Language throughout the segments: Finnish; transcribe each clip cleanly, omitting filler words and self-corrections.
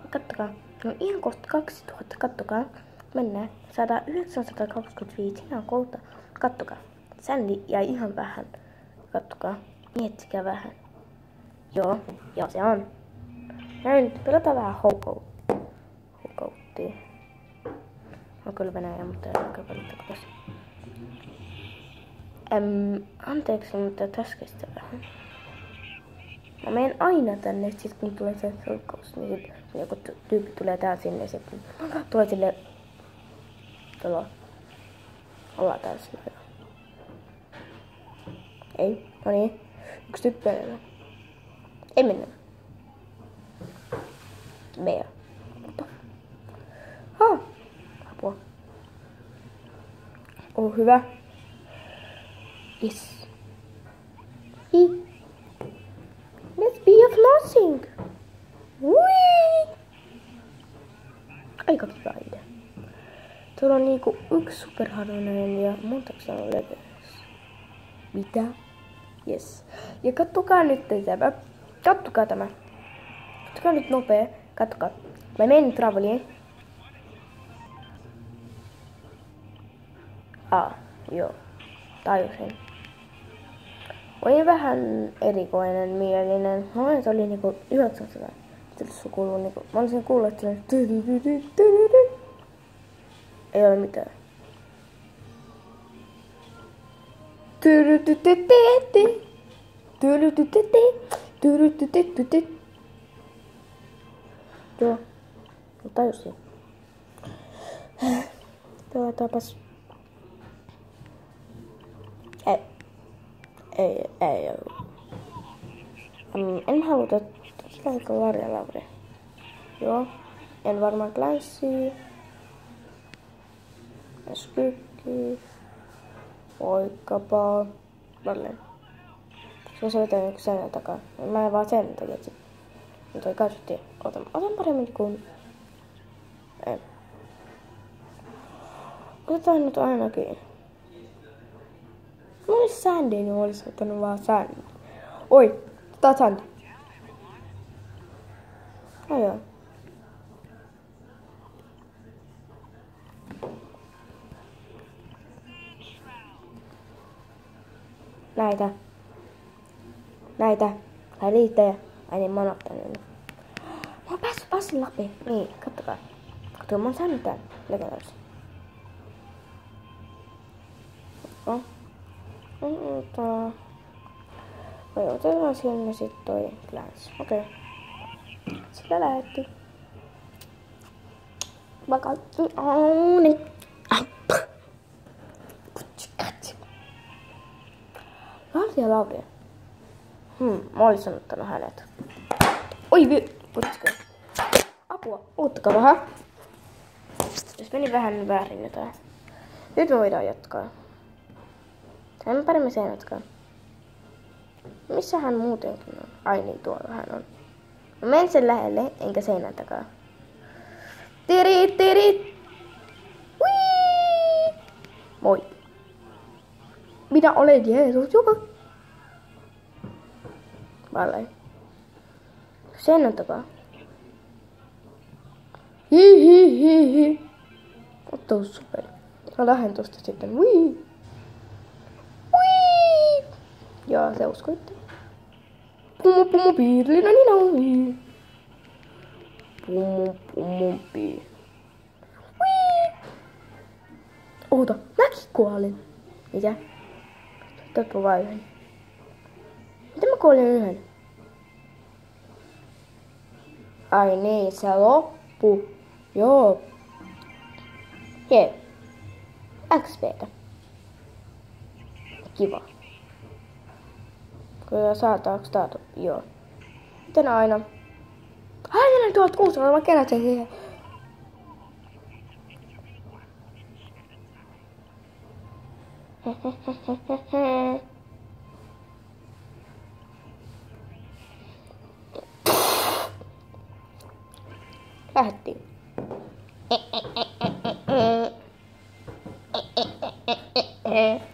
Kattokaa. No ihan kohta 2000. Kattokaa. Mennään. Saadaan 925. Siinä on kohta. Kattokaa. Sänni jäi ihan vähän. Kattokaa. Miettikää vähän. Joo se on. Näin nyt pelataan vähän houkouttia. On kyllä Venäjä, mutta ei oikein valittaa tässä. Anteeksi, mutta tässä kestää vähän. Mä menen aina tänne, sit kun tulee se houkaus, niin sit joku tyyppi tulee täällä sinne, sit tulee sille... Ollaan täällä sinne. Ei, no niin. Yksi tyyppi edellä. Ei mennä. Meidän. Apua. Oh, hyvä. Yes. Let's be of nothing. Whee! Aika hyvä idea. Tuolla on niinku yksi superharvinainen ja montako on leveys. Mitä? Yes. Ja kattokaa nyt tämä. Kattokaa tämä. Kattokaa nyt nopea. Kattokaa. Mä menen traveliin. Joo. Tajusin. Olin vähän erikoinen mielinen. Mä se oli niinku 900. Sitten se kuuluu niinku... Mä olisin kuullut, että se ei ole mitään. Joo. Mä tajusin. Tapas. Ei. En haluta sitä varjalaure. Joo. En varmaan glanssia. Spykki. Vaikkapa. Valleen. Se vetää yksi seinän takaa. Mä en vaan sen takia, että nyt ei katsottiin. Otan paremmin kuin... Ei. Otetaan nyt ainakin. Mä olis Sandy, niin mä olis ottanut vaan Sandy. Oi, taas Sandy. Joo. Näitä. Tai liittejä. Ai niin, mä oon ottanut nyt. Mä oon päässyt passin läpi. Niin, kattokaa. Kattokaa, mä oon saanut tän legendaarisen. Otetaan sinne sit toi glance. Okei. Sillä lähetti. Vakatti. Niin. Lauria. Mä olisin ottanut hänet. Oi putsikö. Apua. Oottakaa vähän. Jos meni vähän väärin jotain. Nyt me voidaan jatkaa. Hän paremmin sen jatkaa. Missä hän muutenkin on? Ai niin, tuolla hän on. Mä menen sen lähelle, enkä seinän takaa. Tirit! Whee! Moi. Minä olen Jeesus, joka... Valleen. Seinän takaa. Hihihihi. Otta super. Mä lähden tosta sitten. Whee! Joo, se uskoitte. Pumu piirlinä niin. Pumu piir. Oota, mäkin kuolin. Mitä? Tappa vaan yhden. Miten mä kuolin yhden? Ai niin, se loppu. Joo. Jee. XPtä. Kiva. Kyllä saataanko taatu? Joo. Miten aina? Aina 1600, mä keräsin siihen. Lähettiin.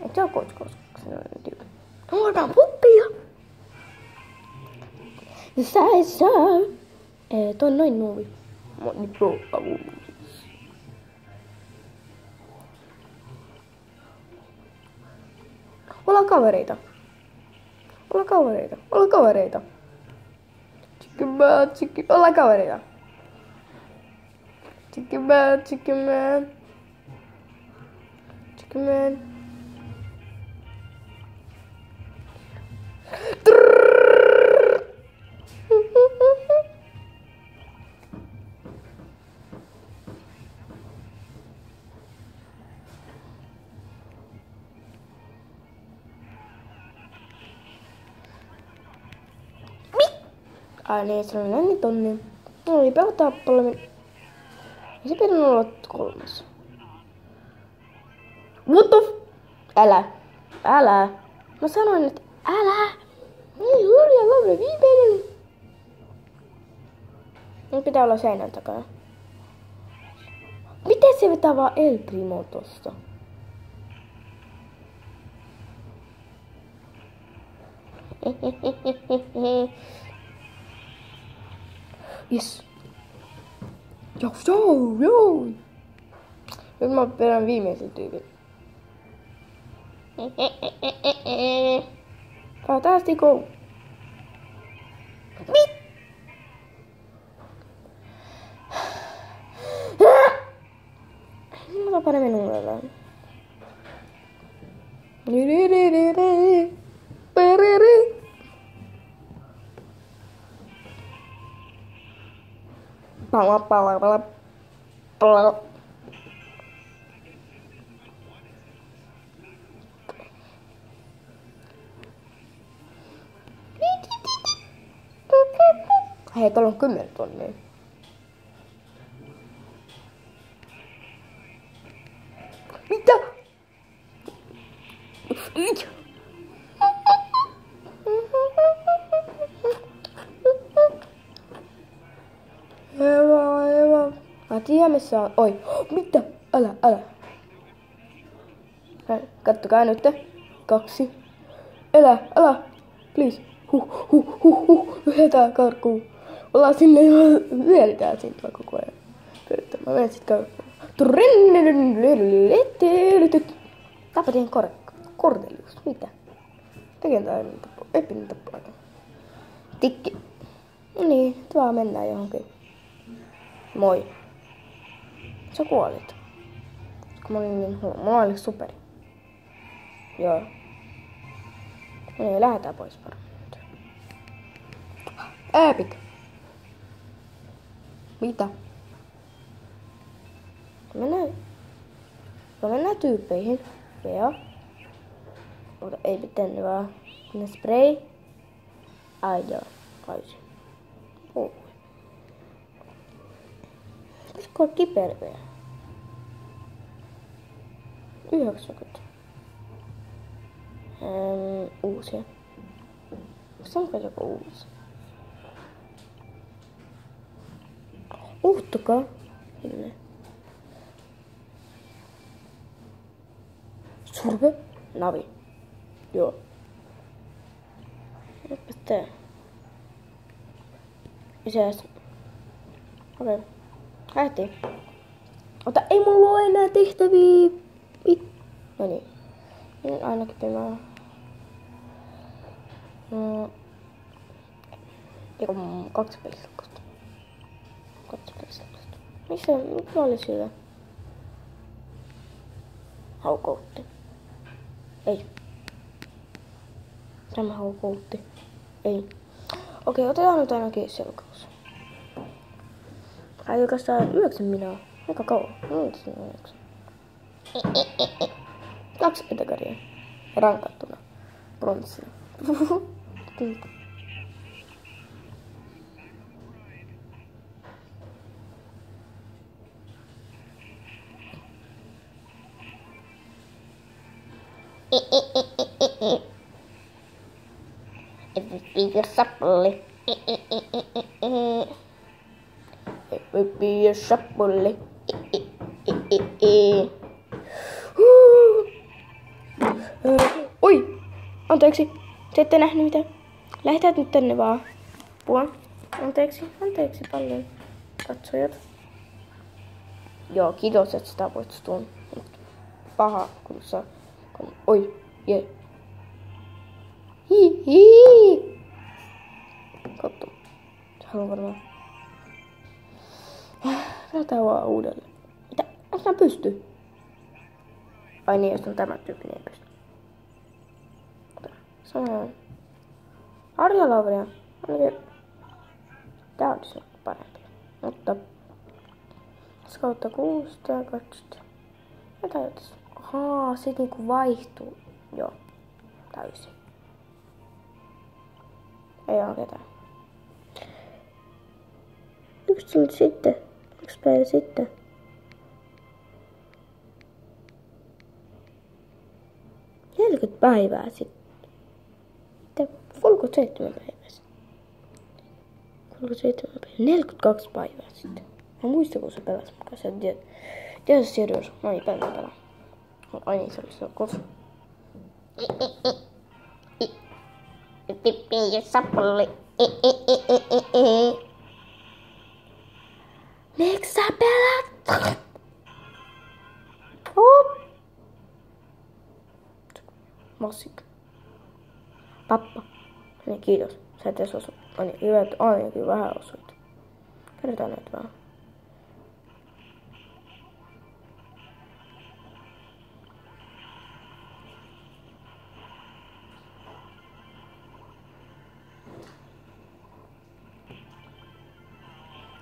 Et se on koska sellainen tyyppi. Otetaan puppia. Sä. Toi on noin nuuvi. Ollaan kavereita. Ollaan kavereita. Ollaan kavereita. Chicken man. Ai niin, se oli näin tonne. No niin, pelottaa paljon. Ei se pitänyt olla 3. What the Älä. Mä sanoin, että älä. Niin, hurja, viimeinen. Nyt pitää olla seinän takana. Miten se vetää vaan El Primo tosta? Yes. Joo. Nyt mä perään viimeisen tyypin. Fantastico. Mä otan paremmin uudelleen. Hei, tuolla on 10 tonnia. Mitä? Eva. Mä tiedän missä on. Oi, mitä? Älä. Kattokaa nyt. 2. Älä. Please. Lähetään karkuun. Ollaan sinne ja vyöritään siitä koko ajan. Mä menen sit karkuun. Tapatin Cordelius. Mitä? Tekee tää epinen tappaa. Tikki. No niin, vaan mennään johonkin. Moi. Sä kuolit. Koska mä olin niin huono. Mulla oli superi. Joo. No niin, lähdetään pois varmaan. Epic. Mitä? Mennään tyyppeihin. Joo. Mutta ei pitänyt vaan. Ne spray. Ai joo. Kaisin. Olisiko kiperveä? 90. Uusia. Onko joku uusi? Uuttukaa. Sinne. Surve. Navi. Joo. Mitäs tää? Isäs. Okei. Lähti. Ota, ei mulla ole enää tehtäviä. No niin. Niin ainakin tämä. Eiku 2 peliselkosta. Mikä oli sillä? Haukoutti. Ei. Tämä haukoutti. Ei. Okei, otetaan nyt ainakin selkaus. Ai oikeastaan 9 minaa. Aika kauan. No, 9. 2 etäkäriä. Rankattuna. Bronssina. Sapulli. Sapulli. Oi! Anteeksi. Te ette nähnyt mitään. Lähdetään nyt tänne vaan. Anteeksi paljon. Katsojat. Joo, kiitos, että sitä voit tuon. Paha, kun sä... Oi, jee. Hihi. Katso. Se haluaa varmaan. Lähdetään vaan uudelleen. Mitä? Eikö nää pysty? Ai niin, jos on tämä tyyppi, niin ei pysty. Samoin. Arja Lavria. Tää olisi parempi. Mutta... Skautta 6 tai 20. Mitä jotain? Ahaa, sit niinku vaihtuu. Joo. Täysin. Ei oo ketään. Yksi sitten. 1 päivä sitten. Päivää sitten. 37 päivää sitten. 37 päivää. 42 päivää sitten. Mä muistan, kun sä pelasit mukaan. Sä tiedät serious. No niin, pelaa. Ai niin, se oli se kosu. Pippi ja Sapoli. Miks sä pelaat? Massikka. Pappa. Niin, kiitos. Sä et edes osu. Niin, hyvä, että ainakin vähän osuit. Kerrotaan näitä vähän.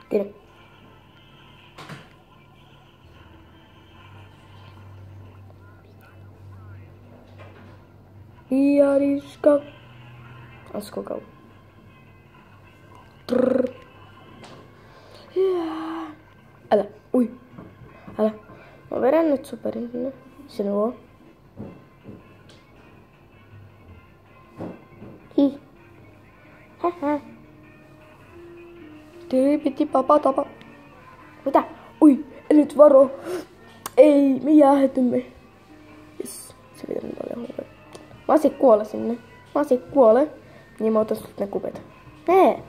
Kiitos. Jariska. Asko kau. Älä. Ui. Älä. Mä vedän nyt superin sinne. Sinua. Hi. Hähä. Tyypiti papa tapa. Mitä? Ui. Nyt varo. Ei. Me jäähetymme. Yes. Se pitää paljon hyvää. Masi kuole sinne. Masi kuole. Niin mä otan sut ne kupet. Mee.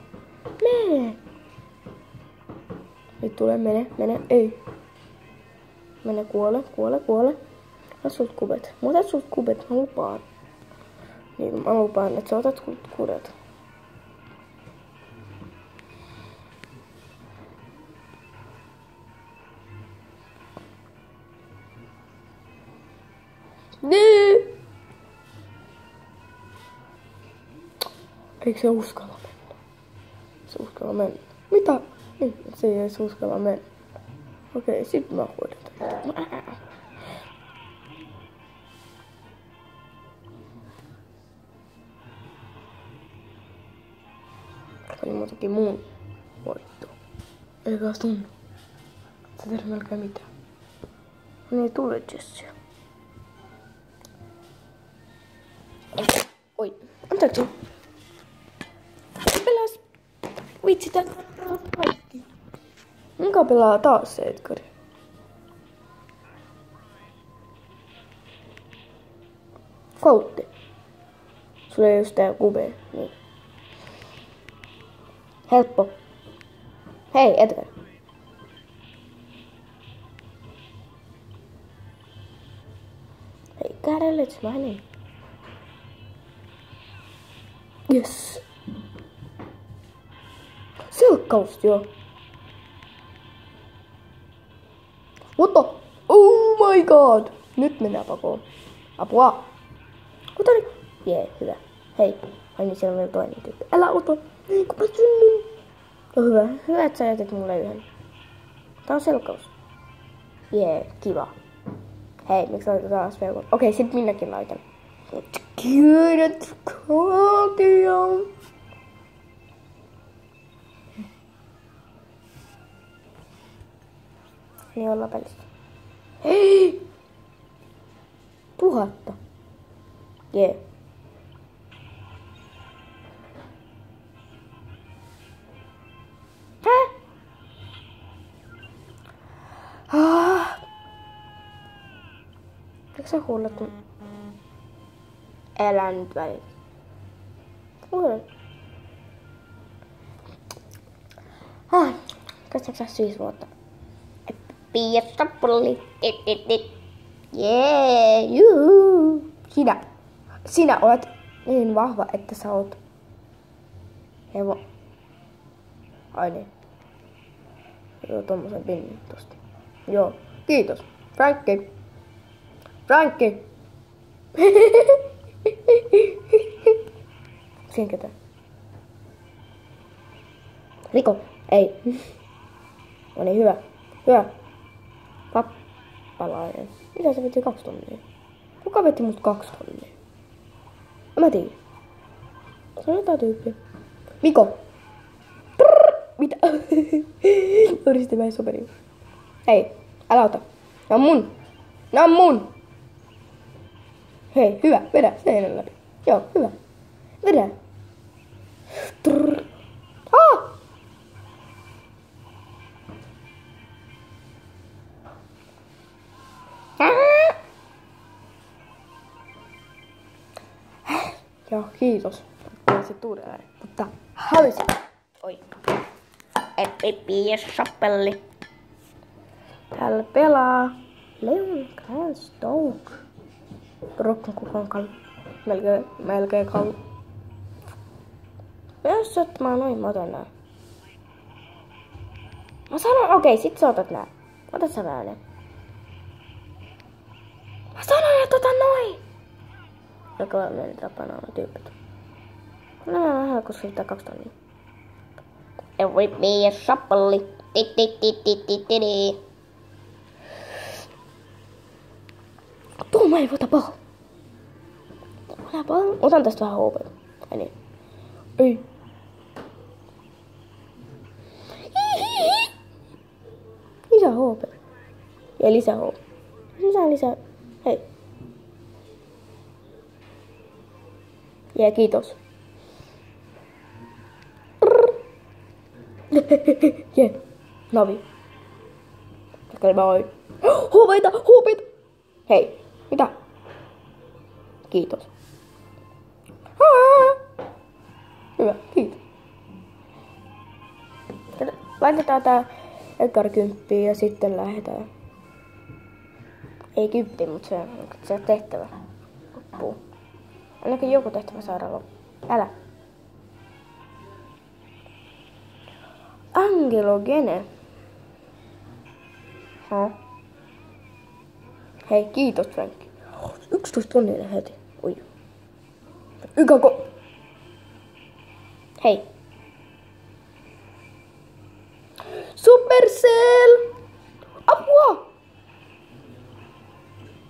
Nyt tulee, mene. Ei. Mene, kuole. Ota sut kupet. Mä otan sut kupet, mä lupaan. Niin, mä lupaan, että sä otat kudet. Niin. Eikö se uskalla mennä? Se uskalla mennä. Mitä? Niin, se ei edes uskalla mennä. Okei, sit mä hoidan. Oli muutakin muun voittoa. Eikä tunnu. Se tehdä melkein mitään. Niin tule Jessia. Oi, anteeksi. Pelas. Vitsi, tää kaikki. Minkä pelaa taas se Edgari? Koutti. Sulla ei just tää kube, niin. Helppo. Hei, Edgar. Hei, kädelle, it's my name. Yes. Selkkaus, joo. What the? Oh my god. Nyt mennään pakoon. Apua. Ota nyt. Jee, hyvä. Hei. Ai niin, siellä on vielä toinen tyyppi. Älä ota. Ei, kun mä synnyin. No hyvä. Hyvä, että sä jätit mulle yhden. Tää on selkkaus. Jee, kiva. Hei, miksi laitat taas vielä? Okei, sit minäkin laitan. Kiiret kotiin. Niin ollaan pelissä. Hei! 1000. Jee. Hä? Eikö sä kuullet? Älä nyt välillä. Kuule. Kestääkö sä 5 vuotta? Pia Sappoli. Jee, juhu. Sinä olet niin vahva, että sä oot Ai niin. Joo, tommosen pinnin tosta. Joo, kiitos. Frankki. Siinä ketä? Riko. Ei. No niin, hyvä. Pappalainen. Mitä se veti 2 tonnia? Kuka veti mut 2 tonnia? En mä tiedä. Se on jotain tyyppiä. Miko. Mitä? Yritin vähän soperi. Hei, älä ota. Nää on mun. Hei, hyvä. Vedä seinän läpi. Joo, hyvä. Vedä. Joo, kiitos. Ei se tuudelleen, mutta haluaisin. Oi. Pia Sappoli. Täällä pelaa Leon Cranstoke. Rokkan kukaan kallu. Melkein kallu. Jos ottamaan noin, mä otan nää. Mä sanon, okei, sit sä otat nää. Otat sä nää ne. Mä sanoin, että otan noin. Joka meni tapana on tyypit. Nämä on vähän, koska sitä 2 tonnia. Pia Sappoli. Tuo ei ota paha. Otan tästä vähän HP. Ai niin. Ei. Lisää HP. Ja lisää HP. Lisää. Hei. Ja kiitos. Jee. Navi. Okei, moi. Huupeita. Hei. Mitä? Kiitos. Hyvä, kiitos. Laitetaan tää ekar 10 ja sitten lähdetään. Ei 10, mutta se on tehtävä. Loppuu. Ainakin joku tehtävä saadaan loppuun. Älä. Angelogene. Hei, kiitos Frankki. 11 tonnia heti. Oi. Ykako. Hei. Supercell! Apua!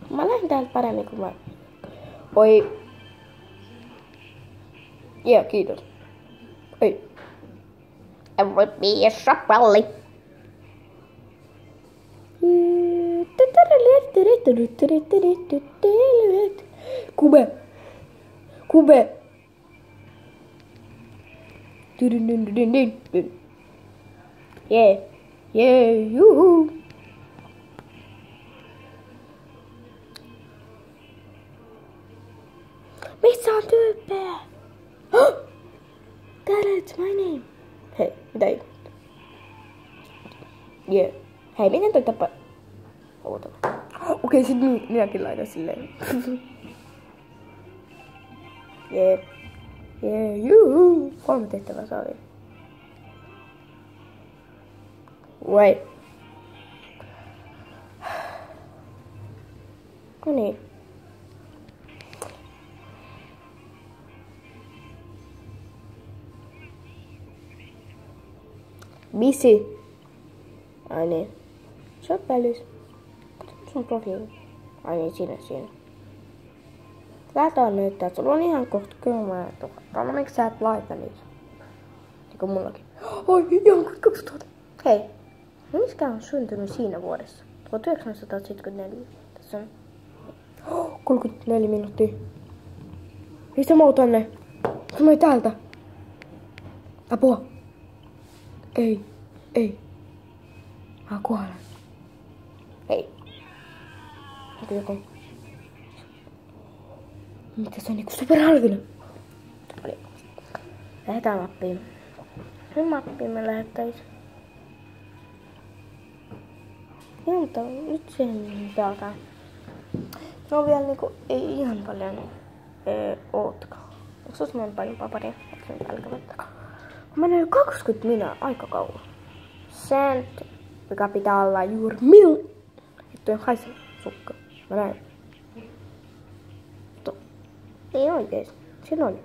Mä lähden täältä paremmin kuin mä. Oi. Jee, kiitos. Oi. Pia Sappoli. Kube. Jee, juhu. Missä on tyyppejä? That's my name. Hei, mitä ei? Jee. Hei, miten toi tapa? Oota. Okei, sit minäkin laitan silleen. Jee, juhu. 3 tehtävää saa vielä. Wait. No niin. Misi. Ai niin. Se on välissä. Sun profiili. Ai niin, siinä. Lähetään nyt, että sulla on ihan kohta 10 000. No miksi sä et laita niitä? Niin kuin mullakin. Oi, ihan 2000. Hei. Miskä on syntynyt siinä vuodessa? 1974. Tässä on 34 minuuttia. Mistä mä oon tänne? Mä täältä. Apua. Ei. Mä kuolen. Hei. Onko joku? Mitä se on niinku superharvinen? Lähetään mappiin. Sen mappiin me lähettäis. Joo, mutta nyt siihen pelataan. Se on vielä niinku, ei ihan paljon ootkaan. Onko se semmoinen paljon paparia? Eikö se nyt älkämättä? Mä menen jo 20 minaa, aika kauan. Sen, mikä pitää olla juuri minun. Vittu en haise sukka. Mä näin. Mutta ei oikeesti. Siinä oli.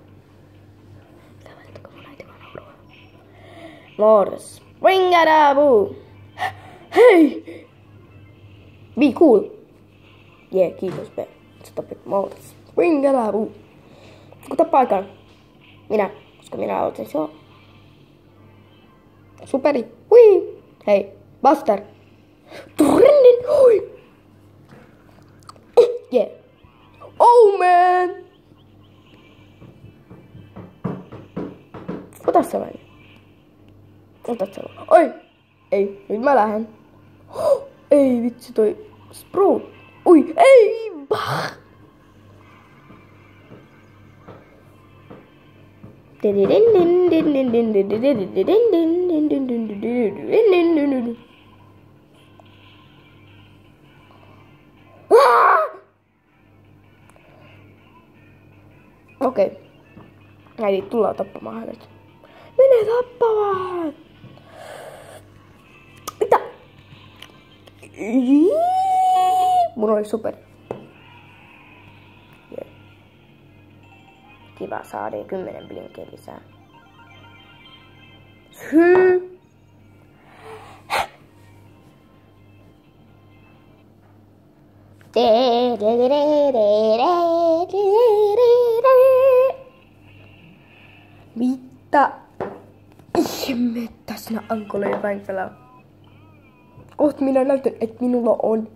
Mitä välttäkö mun äiti vaan nauraa? Morris. Ringadabu! Hei! Be cool! Yeah, kiitos B. Stop it, Morris. Ringadabu! Kuta paikan. Minä, koska minä aloitin silloin. Superi! Hui! Hei, Buster! Trendin! Hui! Yeah! Oh man! Ota se väli. Ota se väli. Oi! Ei, nyt mä lähden. Oh, ei vitsi toi Sprout. Oi, ei! Bah! Okei. Äiti tullaan tappamaan hänet. Mene tappamaan! Mitä? Mun oli super. Yeah. Kiva, saadaan 10 blinkkiä lisää. Syy! Mitä ihmettä sinä ankoleen vain pelaa? Kohta minä näytän, että minulla on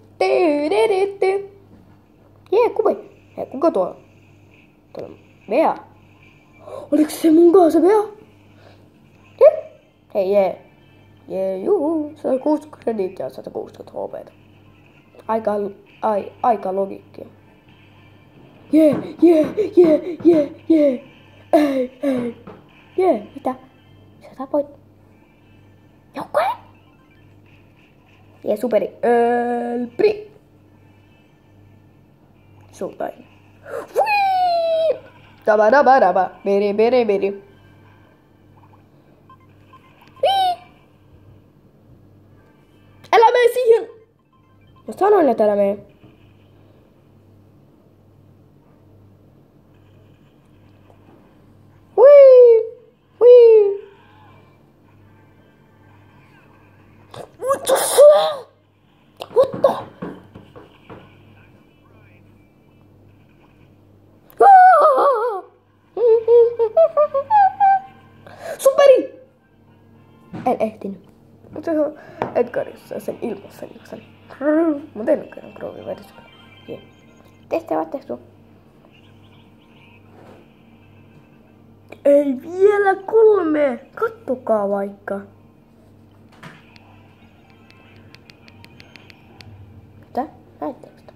Jee, kuva. Hei, kuka tuolla? Tuolla on Bea. Oliko se mun kanssa Bea? Hei, jee. Jee, juu. 160 krediittiä ja 160 HP:tä. Aika logiikkia. Jee. Ei. Jee, mitä? Sä tapoit. Joukkoja? Jee, superi. Pri. Sultain. Hui! Daba. Beri. Älä mene siihen! Mä sanoin, että älä mene. Hui! What the fuck? What the? Superi! En ehtinyt. Mutta se on Edgarissa sen ilmassa sen. Mä tein nyt kerran Groovin välissä. Tehty. Ei vielä 3. Kattokaa vaikka. Mitä? Näettekö sitä?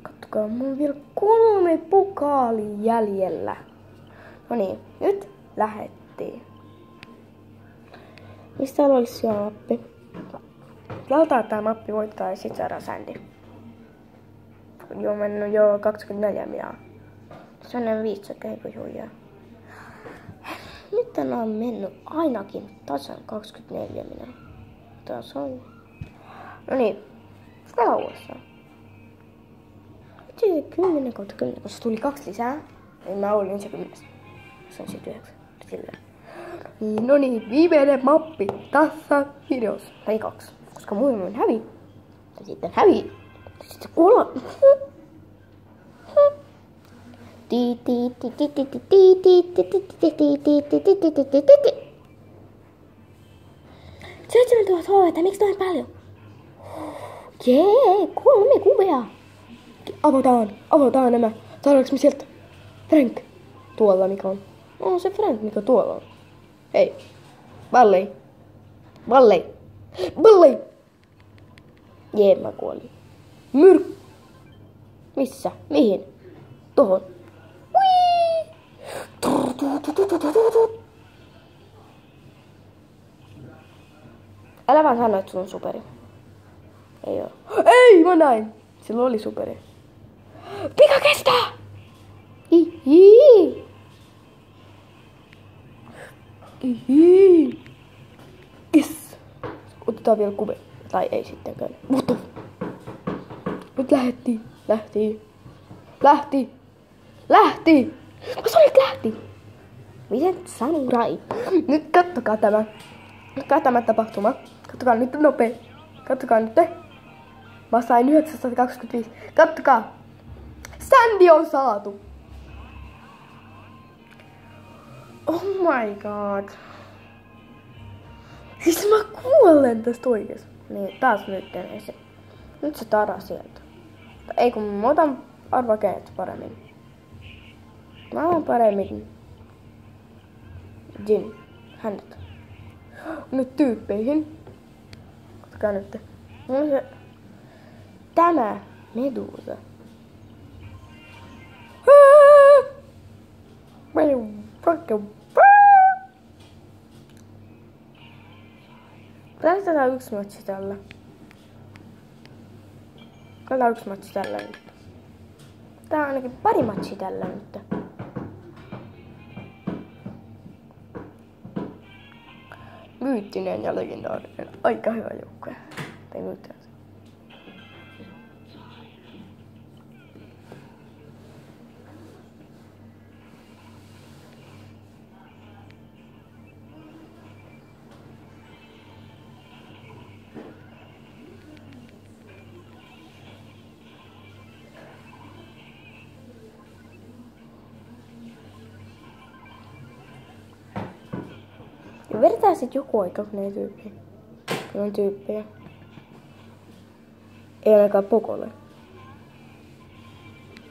Kattokaa, mulla on vielä 3 pokaalia jäljellä. No niin, nyt lähettiin. Mistä olisi siellä mappi? Jaltaa tää mappi voittaa ja sit saadaan sändi. Joo, mennyt jo 24 miljoonaa. Se on 5 huijaa. Nyt tänään on mennyt ainakin tasan 24 miljoonaa. Taas on. No niin, pelaa uudestaan. Nyt 10/10, koska se tuli 2 lisää. Niin mä olin se 10. Se on sit 9. Silleen. No niin, viimeinen mappi tässä videossa. Tai 2. Koska mulla hävii. Ja sitten hävii. Ja sitten se kuolla. $7,000, miksi noin paljon? Jee, 3 kuvia. Avataan nämä. Saadaanko me sieltä Frank tuolla mikä on? No se Frank mikä tuolla on. Hei. Valley. Jee, mä kuolin. Missä? Mihin? Tohon. Hui! Älä vaan sano, että sulla on superi. Ei oo. Ei, mä näin! Sillä oli superi. Pika kestää! Hihi! Hihi! Yes! Otetaan vielä kuve. Tai ei sittenkään. Mutta! Nyt lähti! Mä sanoin, että lähti! Miten samurai? Nyt kattokaa tämä. Kattokaa tämä tapahtuma. Kattokaa nyt nopea. Kattokaa nyt. Mä sain 925. Kattokaa. Sandy on saatu. Oh my god. Siis mä kuolen tästä oikeesti. Niin, taas nyt se. Nyt se Tara sieltä. Ei kun mä otan arva kenet paremmin. Mä oon paremmin. Jin. Hänet. Nyt tyyppeihin. Katsokaa nyt. On se... Tämä Medusa. Päästetään yksi matsi tällä. Katsotaan yksi matsi tällä nyt. Tää on ainakin pari matsia tällä nyt. Myyttinen ja legendaarinen. Aika hyvä joukkue. Tai myyttinen. Ja vedetään sit joku aika, kun ei tyyppiä. Kun on tyyppejä. Ei ainakaan Pokolle.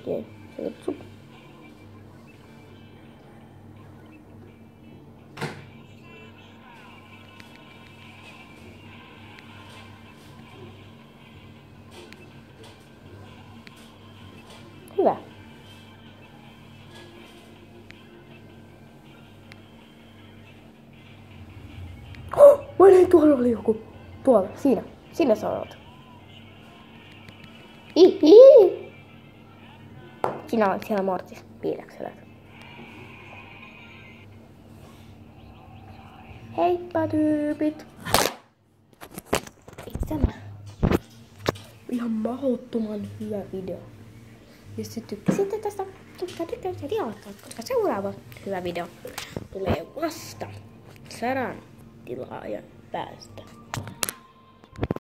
Jee, se on sup. Hyvä. Mä näin, tuolla oli joku. Tuolla, siinä. Siinä sä olet. Ihi! Sinä olet siellä Mortis piiläksellä. Heippa tyypit! Tämä. Ihan mahdottoman hyvä video. Jos tykkäsitte tästä, tykkää ja tilauttaa, koska seuraava hyvä video tulee vasta 100 tilaajan päästä.